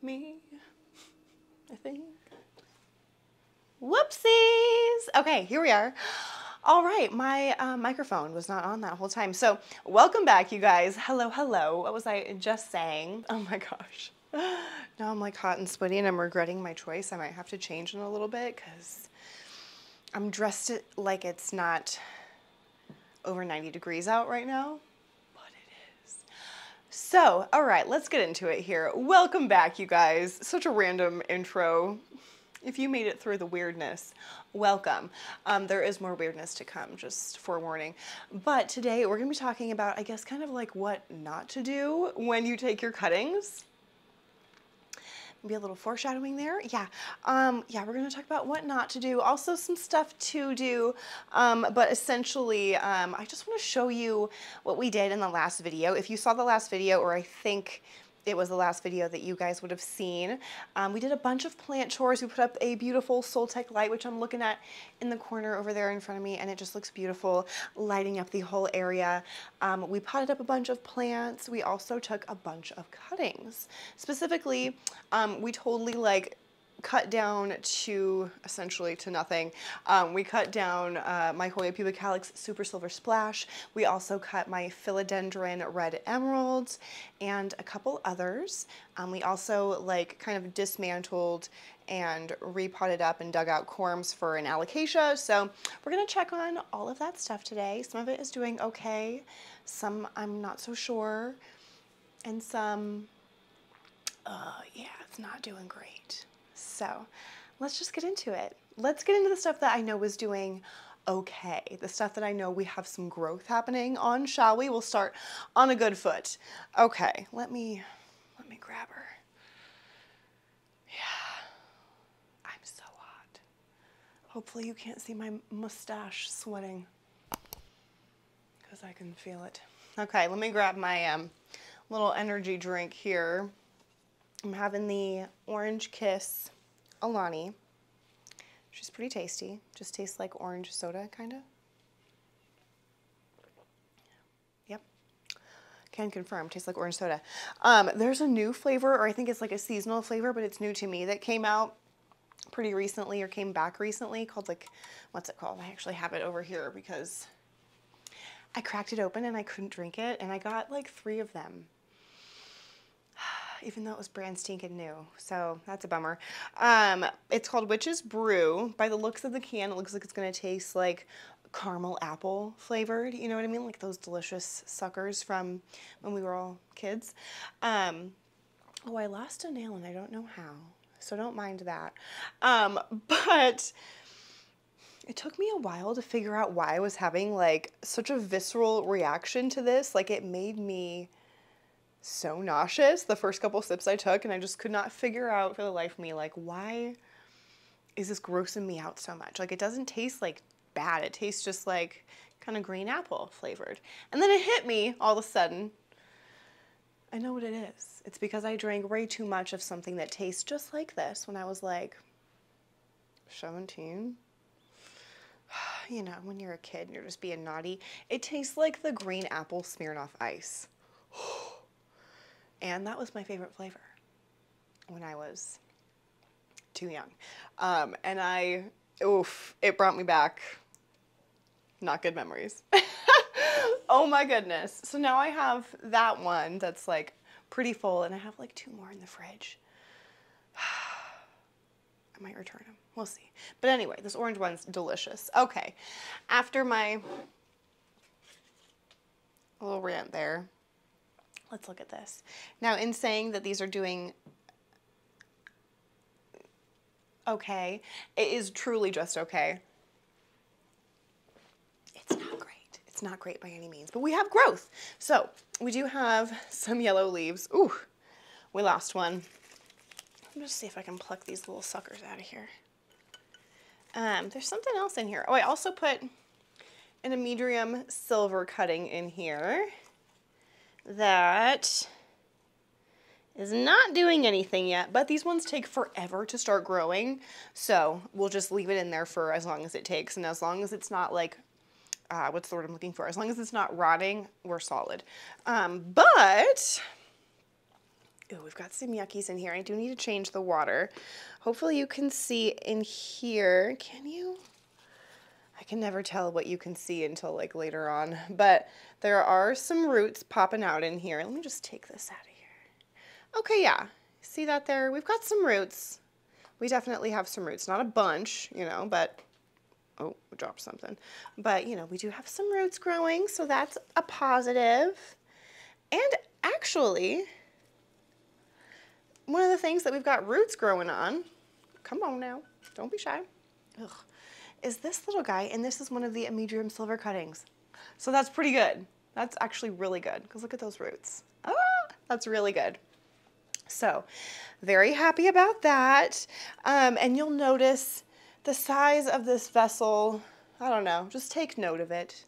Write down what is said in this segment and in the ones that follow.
me, I think. Whoopsies. Okay, here we are. All right, my microphone was not on that whole time. So welcome back, you guys. Hello, hello. What was I just saying? Oh my gosh. Now I'm like hot and sweaty and I'm regretting my choice. I might have to change in a little bit because I'm dressed like it's not over 90 degrees out right now, but it is. So, all right, let's get into it here. Welcome back, you guys. Such a random intro. If you made it through the weirdness, welcome. There is more weirdness to come, just forewarning. But today we're gonna be talking about, I guess, kind of like what not to do when you take your cuttings. Maybe a little foreshadowing there. Yeah, we're gonna talk about what not to do. Also some stuff to do, but essentially, I just wanna show you what we did in the last video. If you saw the last video, or I think it was the last video that you guys would have seen. We did a bunch of plant chores. We put up a beautiful Soltech light, which I'm looking at in the corner over there in front of me, and it just looks beautiful, lighting up the whole area. We potted up a bunch of plants. We also took a bunch of cuttings. Specifically, we totally like cut down to essentially to nothing. We cut down my Hoya pubic calyx super silver splash. We also cut my philodendron red emeralds and a couple others. We also like kind of dismantled and repotted up and dug out corms for an alocasia. So we're gonna check on all of that stuff today. Some of it is doing okay. Some I'm not so sure. And some, yeah, it's not doing great. So let's just get into it. Let's get into the stuff that I know is doing okay. The stuff that I know we have some growth happening on, shall we? We'll start on a good foot. Okay, let me grab her. Yeah, I'm so hot. Hopefully you can't see my mustache sweating because I can feel it. Okay, let me grab my little energy drink here. I'm having the Orange Kiss Alani. She's pretty tasty. Just tastes like orange soda, kind of. Yep. Can confirm. Tastes like orange soda. There's a new flavor, or I think it's like a seasonal flavor, but it's new to me, that came out pretty recently, or came back recently, called like, what's it called? I actually have it over here because I cracked it open and I couldn't drink it, and I got like 3 of them. Even though it was brand stinking new. So that's a bummer. It's called Witch's Brew. By the looks of the can, it looks like it's gonna taste like caramel apple flavored. You know what I mean? Like those delicious suckers from when we were all kids. Oh, I lost a nail and I don't know how. So don't mind that. But it took me a while to figure out why I was having like such a visceral reaction to this. Like it made me so nauseous the first couple sips I took, and I just could not figure out for the life of me, like, why is this grossing me out so much? Like, it doesn't taste like bad. It tastes just like kind of green apple flavored. And then it hit me all of a sudden. I know what it is. It's because I drank way too much of something that tastes just like this when I was like 17. You know, when you're a kid and you're just being naughty. It tastes like the green apple Smirnoff Ice. And that was my favorite flavor when I was too young. And it brought me back not good memories. Oh my goodness. So now I have that one that's like pretty full, and I have like 2 more in the fridge. I might return them. We'll see. But anyway, this orange one's delicious. Okay. After my little rant there, let's look at this. Now, in saying that these are doing okay, it is truly just okay. It's not great. It's not great by any means, but we have growth. So we do have some yellow leaves. Ooh, we lost one. Let me just see if I can pluck these little suckers out of here. There's something else in here. Oh, I also put an Amedrium silver cutting in here that is not doing anything yet, but these ones take forever to start growing, so we'll just leave it in there for as long as it takes, and as long as it's not like, what's the word I'm looking for? As long as it's not rotting, we're solid. But Ooh, we've got some yuckies in here. I do need to change the water. Hopefully you can see in here. Can you? I can never tell what you can see until like later on, but there are some roots popping out in here. Let me just take this out of here. Okay, yeah. See that there? We've got some roots. We definitely have some roots. Not a bunch, you know, but, oh, we dropped something. But, you know, we do have some roots growing, so that's a positive. And actually, one of the things that we've got roots growing on, come on now, don't be shy, is this little guy, and this is one of the Amedrium silver cuttings. So that's pretty good. That's actually really good, because look at those roots. Ah, that's really good. So very happy about that. And you'll notice the size of this vessel. I don't know, just take note of it.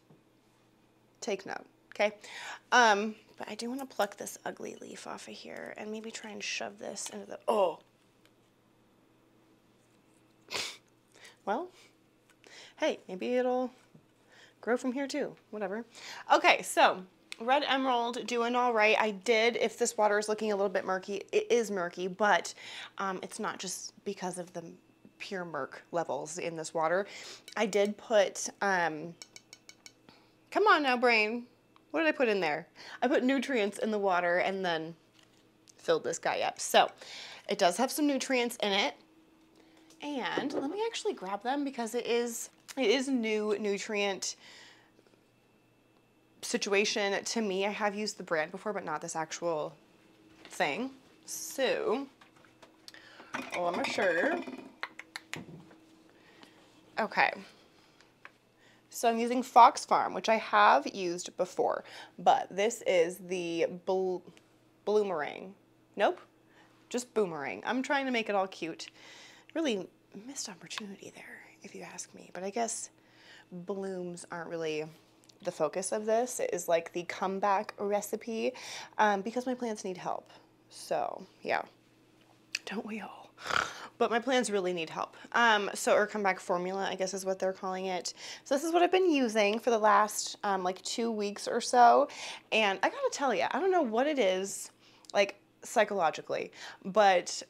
Take note, okay? But I do want to pluck this ugly leaf off of here and maybe try and shove this into the, oh. Well, hey, maybe it'll grow from here too, whatever. Okay, so red emerald doing all right. I did, if this water is looking a little bit murky, it is murky, but it's not just because of the pure murk levels in this water. I did put, come on now, brain. What did I put in there? I put nutrients in the water and then filled this guy up. So it does have some nutrients in it. And let me actually grab them because it is new nutrient situation to me. I have used the brand before, but not this actual thing. So, oh, I'm sure. Okay. So I'm using Fox Farm, which I have used before, but this is the Bloomerang. Nope, just Boomerang. I'm trying to make it all cute. Really missed opportunity there, if you ask me, but I guess blooms aren't really the focus of this. It is like the comeback recipe because my plants need help. So yeah, don't we all? But my plants really need help. Or comeback formula, I guess is what they're calling it. So this is what I've been using for the last like 2 weeks or so. And I gotta tell you, I don't know what it is, like psychologically, but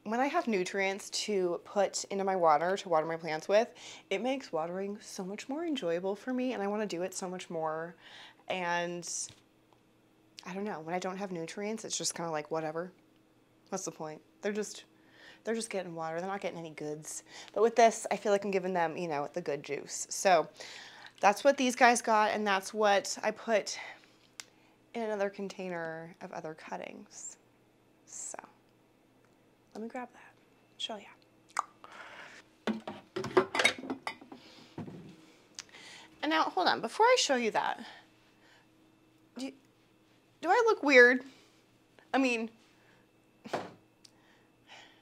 when I have nutrients to put into my water to water my plants with, it makes watering so much more enjoyable for me, and I want to do it so much more. And I don't know, when I don't have nutrients, it's just kind of like whatever. What's the point? They're just getting water. They're not getting any goods. But with this, I feel like I'm giving them, you know, the good juice. So that's what these guys got, and that's what I put in another container of other cuttings. So let me grab that, show ya. And now, hold on, before I show you that, do I look weird? I mean, I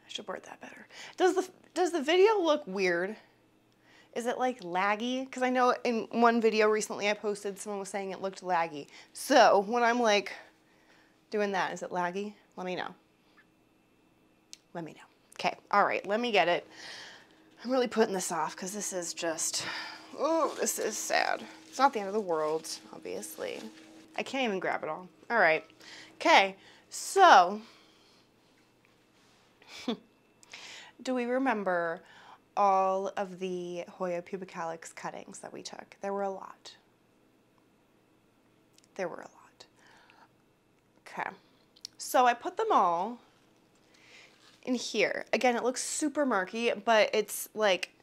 should word that better. Does the video look weird? Is it like laggy? Because I know in one video recently I posted, someone was saying it looked laggy. So when I'm like doing that, is it laggy? Let me know. Let me know. Okay, all right, let me get it. I'm really putting this off because this is just, oh, this is sad. It's not the end of the world, obviously. I can't even grab it all. All right, okay, so do we remember all of the Hoya pubicalis cuttings that we took? There were a lot. There were a lot. Okay, so I put them all in here. Again, it looks super murky, but it's like,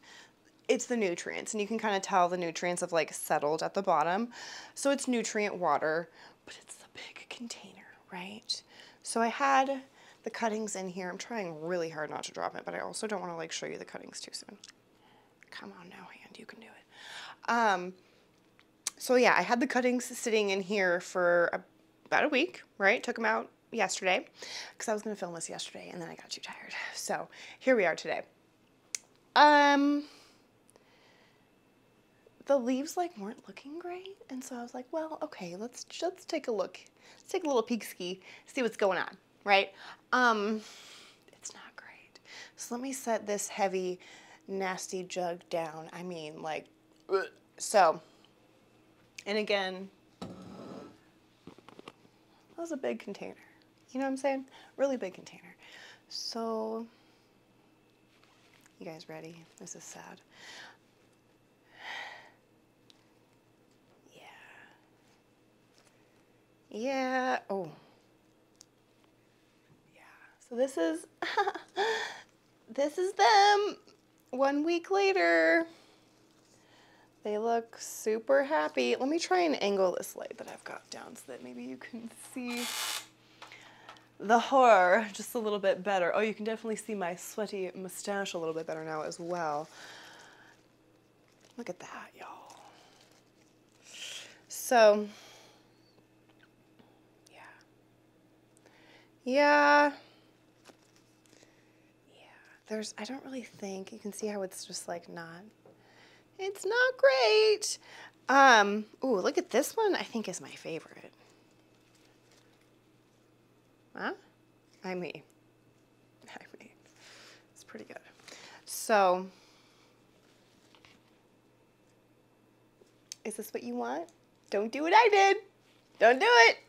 it's the nutrients, and you can kind of tell the nutrients have like settled at the bottom. So it's nutrient water, but it's the big container, right? So I had the cuttings in here. I'm trying really hard not to drop it, but I also don't want to like show you the cuttings too soon. Come on now, hand, you can do it. So yeah, I had the cuttings sitting in here for about a week, right? Took them out yesterday because I was going to film this yesterday and then I got too tired. So here we are today. The leaves like weren't looking great, and so I was like, well, okay, let's take a look. Let's take a little peek ski, see what's going on, right? It's not great. So let me set this heavy, nasty jug down. I mean, like, so, and again, that was a big container. You know what I'm saying? Really big container. So, you guys ready? This is sad. Yeah. Oh. Yeah. So this is this is them 1 week later. They look super happy. Let me try and angle this light that I've got down so that maybe you can see the horror just a little bit better. Oh, you can definitely see my sweaty mustache a little bit better now as well. Look at that, y'all. So, yeah. There's, I don't really think, you can see how it's just like not, it's not great. Ooh, look at this one, I think is my favorite. Huh? I mean, it's pretty good. So, is this what you want? Don't do what I did. Don't do it.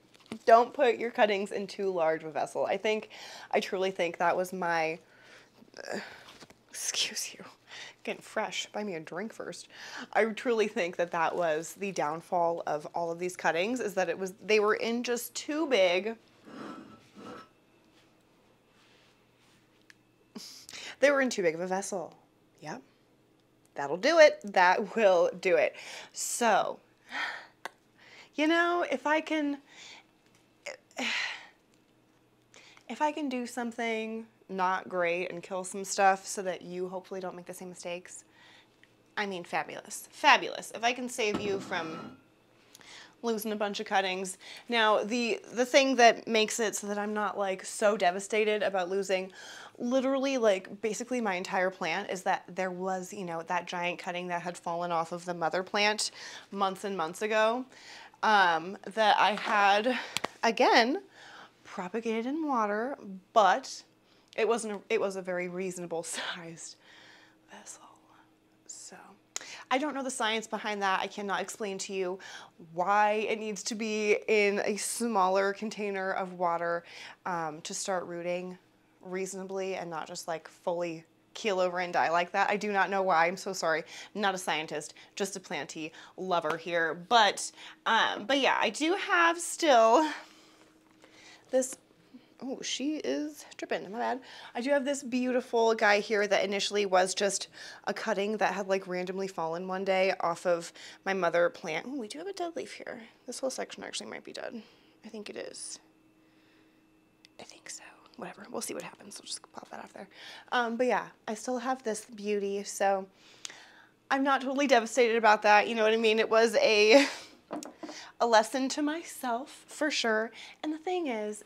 Don't put your cuttings in too large of a vessel. I truly think that was my, excuse you, getting fresh. Buy me a drink first. I truly think that that was the downfall of all of these cuttings, is that they were in just too big. They were in too big of a vessel. Yep. That'll do it. That will do it. So, you know, if I can do something not great and kill some stuff so that you hopefully don't make the same mistakes, I mean, fabulous. Fabulous. If I can save you from losing a bunch of cuttings. Now, the thing that makes it so that I'm not like so devastated about losing literally like basically my entire plant is that there was, you know, that giant cutting that had fallen off of the mother plant months and months ago, that I had, again, propagated in water, but it was a very reasonable sized vessel. So I don't know the science behind that. I cannot explain to you why it needs to be in a smaller container of water to start rooting reasonably and not just like fully keel over and die like that. I do not know why. I'm so sorry. Not a scientist, just a plantee lover here. But yeah, I do have still this. Oh, she is tripping, my bad. I do have this beautiful guy here that initially was just a cutting that had like randomly fallen one day off of my mother plant. Oh, we do have a dead leaf here. This whole section actually might be dead. I think it is. I think so. Whatever, we'll see what happens. We'll just pop that off there. But yeah, I still have this beauty, so I'm not totally devastated about that. You know what I mean? It was a lesson to myself for sure. And the thing is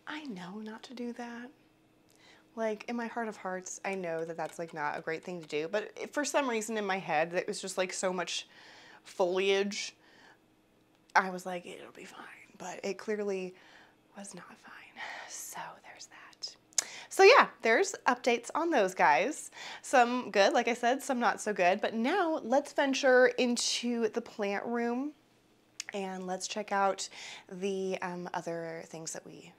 I know not to do that. Like, in my heart of hearts, I know that that's like not a great thing to do, but for some reason in my head, it was just like so much foliage. I was like, it'll be fine, but it clearly was not fine. So there's that. So yeah, there's updates on those guys. Some good, like I said, some not so good, but now let's venture into the plant room and let's check out the other things that we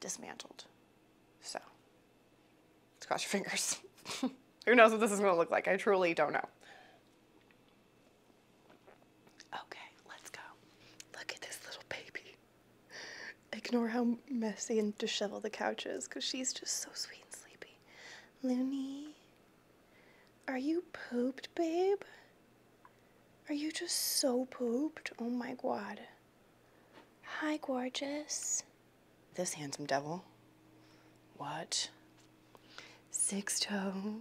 dismantled. So let's cross your fingers. Who knows what this is going to look like? I truly don't know. Okay, let's go. Look at this little baby. Ignore how messy and disheveled the couch is because she's just so sweet and sleepy. Looney, are you pooped, babe? Are you just so pooped? Oh my God. Hi, gorgeous. This handsome devil. What? Six toe.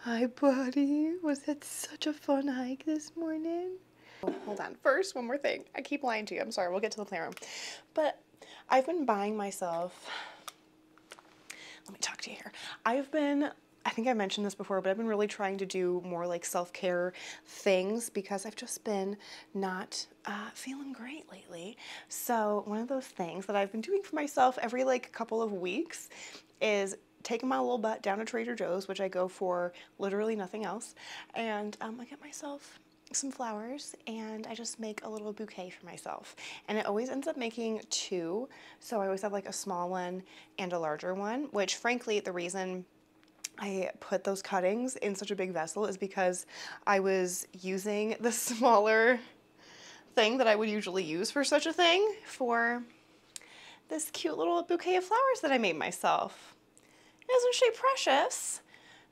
Hi, buddy. Was it such a fun hike this morning? Oh, hold on. First, one more thing. I keep lying to you. I'm sorry. We'll get to the playroom. But I've been buying myself... Let me talk to you here. I think I mentioned this before, but I've been really trying to do more like self-care things because I've just been not feeling great lately. So one of those things that I've been doing for myself every like couple of weeks is taking my little butt down to Trader Joe's, which I go for literally nothing else, and I get myself some flowers, and I just make a little bouquet for myself. And it always ends up making two, so I always have like a small one and a larger one, which frankly the reason I put those cuttings in such a big vessel is because I was using the smaller thing that I would usually use for such a thing for this cute little bouquet of flowers that I made myself. Isn't she precious?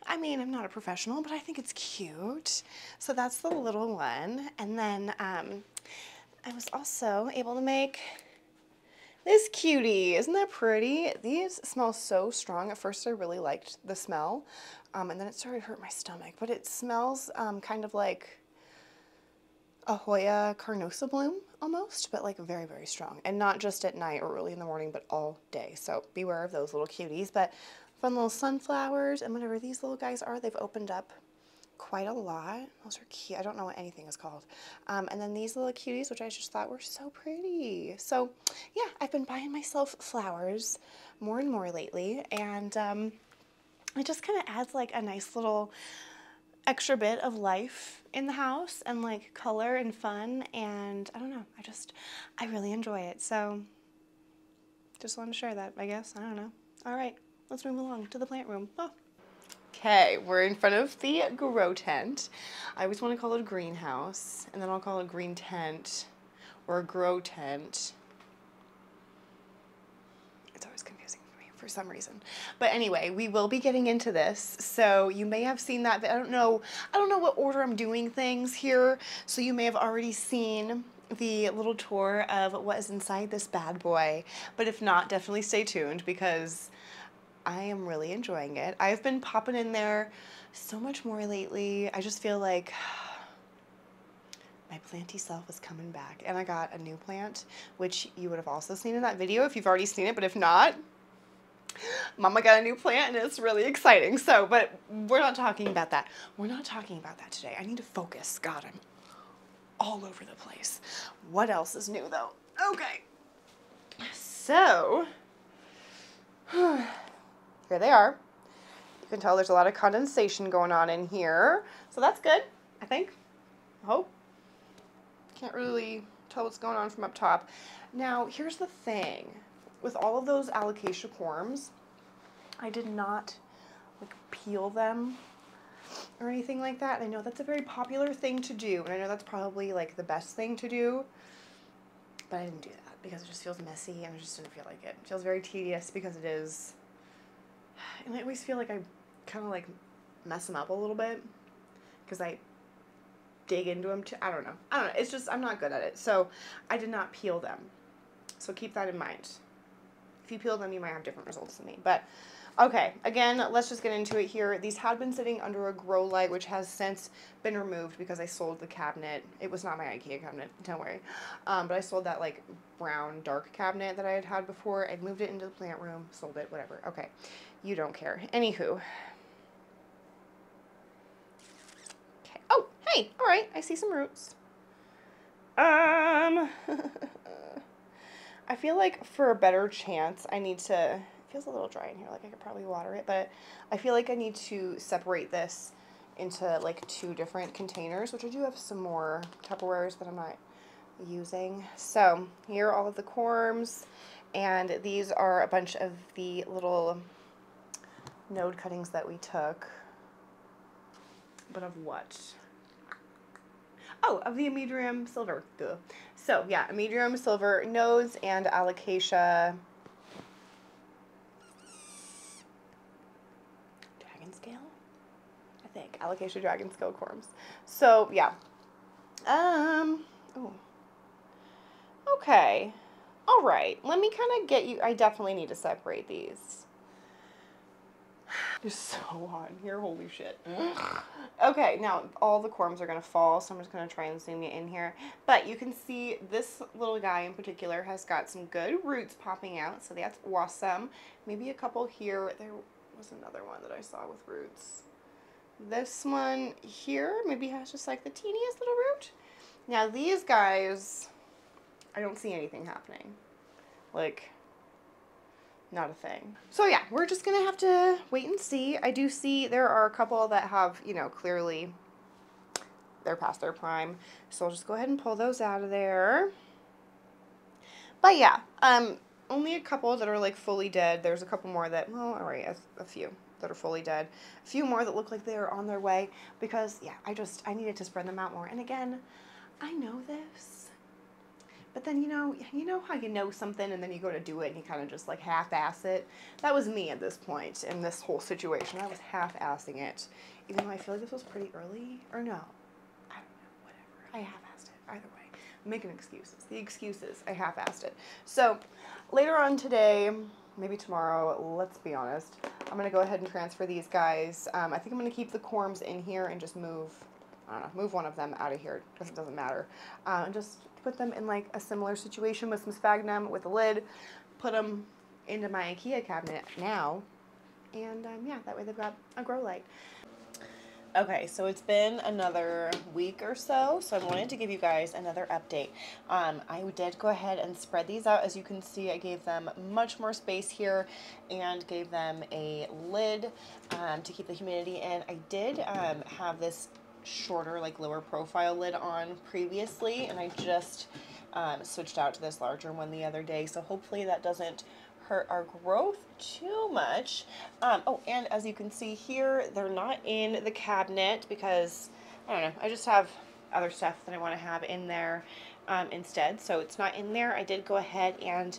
I mean, I'm not a professional, but I think it's cute. So that's the little one. And then I was also able to make this cutie. Isn't that pretty? These smell so strong. At first I really liked the smell, and then it started to hurt my stomach, but it smells kind of like a Hoya carnosa bloom almost, but like very, very strong. And not just at night or early in the morning, but all day. So beware of those little cuties. But fun little sunflowers, and whatever these little guys are, they've opened up quite a lot. Those are cute. I don't know what anything is called. And then these little cuties, which I just thought were so pretty. So yeah, I've been buying myself flowers more and more lately, and it just kind of adds like a nice little extra bit of life in the house and like color and fun, and I don't know, I really enjoy it. So just wanted to share that, I guess. I don't know. All right, let's move along to the plant room. Oh. Okay, we're in front of the grow tent. I always want to call it a greenhouse, and then I'll call it a green tent or a grow tent. It's always confusing for me for some reason. But anyway, we will be getting into this. So you may have seen that, but I don't know what order I'm doing things here. So you may have already seen the little tour of what is inside this bad boy. But if not, definitely stay tuned because I am really enjoying it. I've been popping in there so much more lately. I just feel like my planty self is coming back. And I got a new plant, which you would have also seen in that video if you've already seen it, but if not, Mama got a new plant and it's really exciting. So, but we're not talking about that. We're not talking about that today. I need to focus. God, I'm all over the place. What else is new though? Okay. So, here they are. You can tell there's a lot of condensation going on in here. So that's good, I think. I hope. Can't really tell what's going on from up top. Now, here's the thing. With all of those alocasia corms, I did not like peel them or anything like that. I know that's a very popular thing to do, and I know that's probably like the best thing to do, but I didn't do that because it just feels messy and I just didn't feel like it. It feels very tedious because it is. And I always feel like I kind of like mess them up a little bit because I dig into them too. I don't know. It's just, I'm not good at it. So I did not peel them. So keep that in mind. If you peel them, you might have different results than me. But okay, again, let's just get into it here. These had been sitting under a grow light, which has since been removed because I sold the cabinet. It was not my Ikea cabinet, don't worry. But I sold that like brown dark cabinet that I had had before. I moved it into the plant room, sold it, whatever. Okay, you don't care. Anywho. Okay. Oh, hey, all right, I see some roots. I feel like for a better chance, I need to, it feels a little dry in here, like I could probably water it, but I feel like I need to separate this into like 2 different containers, which I do have some more Tupperwares that I'm not using. So here are all of the corms, and these are a bunch of the little node cuttings that we took. But of what? Oh, of the Imedium silver. Duh. So yeah, Imedium silver nodes and alocasia dragon scale? I think. Alocasia dragon scale corms. So yeah. Oh. Okay. All right. Let me kind of get you, I definitely need to separate these. It's so hot in here, holy shit. Okay, now all the corms are gonna fall, so I'm just gonna try and zoom you in here. But you can see this little guy in particular has got some good roots popping out, so that's awesome. Maybe a couple here. There was another one that I saw with roots. This one here maybe has just like the teeniest little root. Now these guys, I don't see anything happening. Like, not a thing. So yeah, we're just gonna have to wait and see. I do see there are a couple that have, you know, clearly they're past their prime. So I'll just go ahead and pull those out of there. But yeah, only a couple that are like fully dead. There's a couple more that, well, all right, a few that are fully dead. A few more that look like they are on their way because, yeah, I needed to spread them out more. And again, I know this, but then, you know how you know something and then you go to do it and you kind of just like half-ass it? That was me at this point in this whole situation. I was half-assing it, even though I feel like this was pretty early, or no. I don't know, whatever. I half-assed it, either way. I'm making excuses. The excuses, I half-assed it. So later on today, maybe tomorrow, let's be honest, I'm going to go ahead and transfer these guys. I think I'm going to keep the corms in here and just move, I don't know, move one of them out of here because it doesn't matter. And just put them in like a similar situation with some sphagnum with a lid, put them into my Ikea cabinet now, and yeah, that way they've got a grow light. Okay, so it's been another week or so I wanted to give you guys another update. I did go ahead and spread these out. As you can see, I gave them much more space here and gave them a lid to keep the humidity in. I did have this shorter, like lower profile lid on previously, and I just switched out to this larger one the other day, so hopefully that doesn't hurt our growth too much. Oh, and as you can see here, they're not in the cabinet because, I don't know, I just have other stuff that I want to have in there instead, so it's not in there. I did go ahead and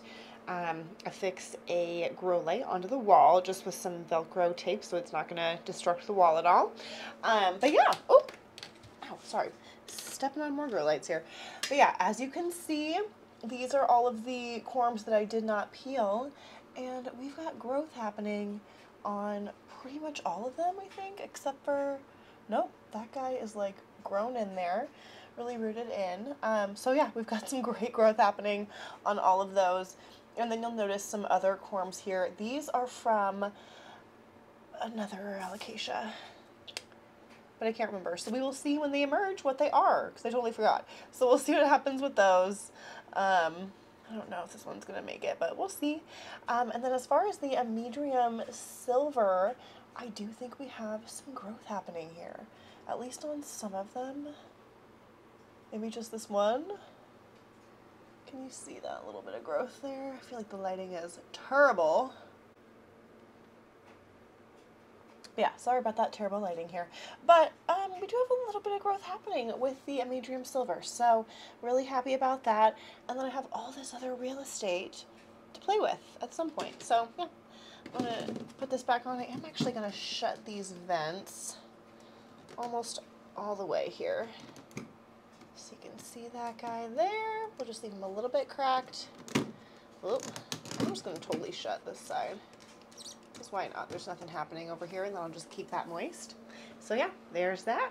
affix a grow light onto the wall just with some Velcro tape so it's not going to destruct the wall at all. But yeah, oh, ow, sorry, stepping on more grow lights here. But yeah, as you can see, these are all of the corms that I did not peel, and we've got growth happening on pretty much all of them, I think, except for, nope, that guy is like grown in there, really rooted in. So yeah, we've got some great growth happening on all of those. And then you'll notice some other corms here. These are from another alocasia, but I can't remember. So we will see when they emerge what they are, because I totally forgot. So we'll see what happens with those. I don't know if this one's going to make it, but we'll see. And then as far as the Amedrium silver, I do think we have some growth happening here, at least on some of them. Maybe just this one. Can you see that little bit of growth there? I feel like the lighting is terrible. Yeah, sorry about that terrible lighting here. But we do have a little bit of growth happening with the Amedrium silver, so really happy about that. And then I have all this other real estate to play with at some point. So yeah, I'm gonna put this back on. I am actually gonna shut these vents almost all the way here. So you can see that guy there. We'll just leave him a little bit cracked. Oop. I'm just gonna totally shut this side. Because why not? There's nothing happening over here, and then I'll just keep that moist. So yeah, there's that.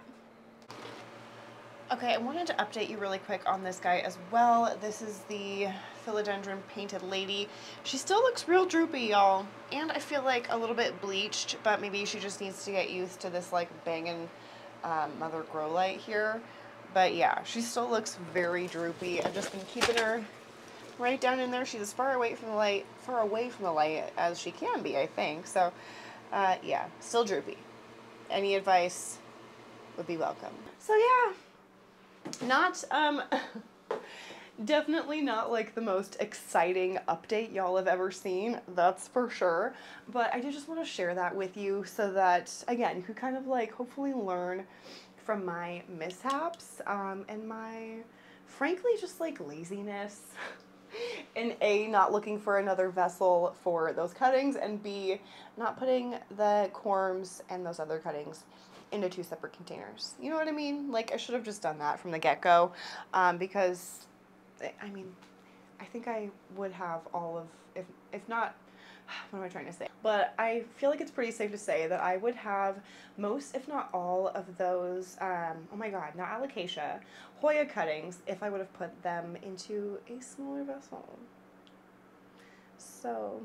Okay, I wanted to update you really quick on this guy as well. This is the Philodendron Painted Lady. She still looks real droopy, y'all, and I feel like a little bit bleached, but maybe she just needs to get used to this like banging mother grow light here. But yeah, she still looks very droopy. I've just been keeping her right down in there. She's as far away from the light as she can be, I think. So yeah, still droopy. Any advice would be welcome. So yeah, not definitely not like the most exciting update y'all have ever seen, that's for sure. But I did just want to share that with you so that, again, you could kind of like hopefully learn from my mishaps and my, frankly, just like laziness. And A, not looking for another vessel for those cuttings, and B, not putting the corms and those other cuttings into 2 separate containers. You know what I mean? Like, I should have just done that from the get-go, because, I mean, I think I would have all of, if not, what am I trying to say? But I feel like it's pretty safe to say that I would have most, if not all, of those, oh my god, not alocasia, Hoya cuttings, if I would have put them into a smaller vessel. So,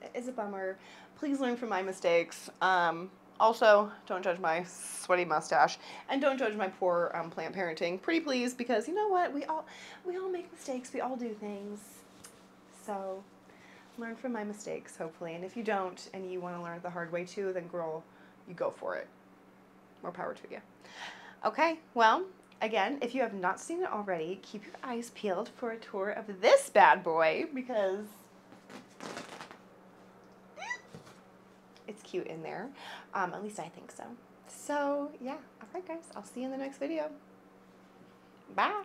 it is a bummer. Please learn from my mistakes. Also, don't judge my sweaty mustache, and don't judge my poor plant parenting, pretty please, because you know what? We all make mistakes. We all do things. So, learn from my mistakes, hopefully. And if you don't, and you want to learn it the hard way too, then girl, you go for it. More power to you. Okay, well, again, if you have not seen it already, keep your eyes peeled for a tour of this bad boy because it's cute in there. At least I think so. So, yeah. All right, guys. I'll see you in the next video. Bye.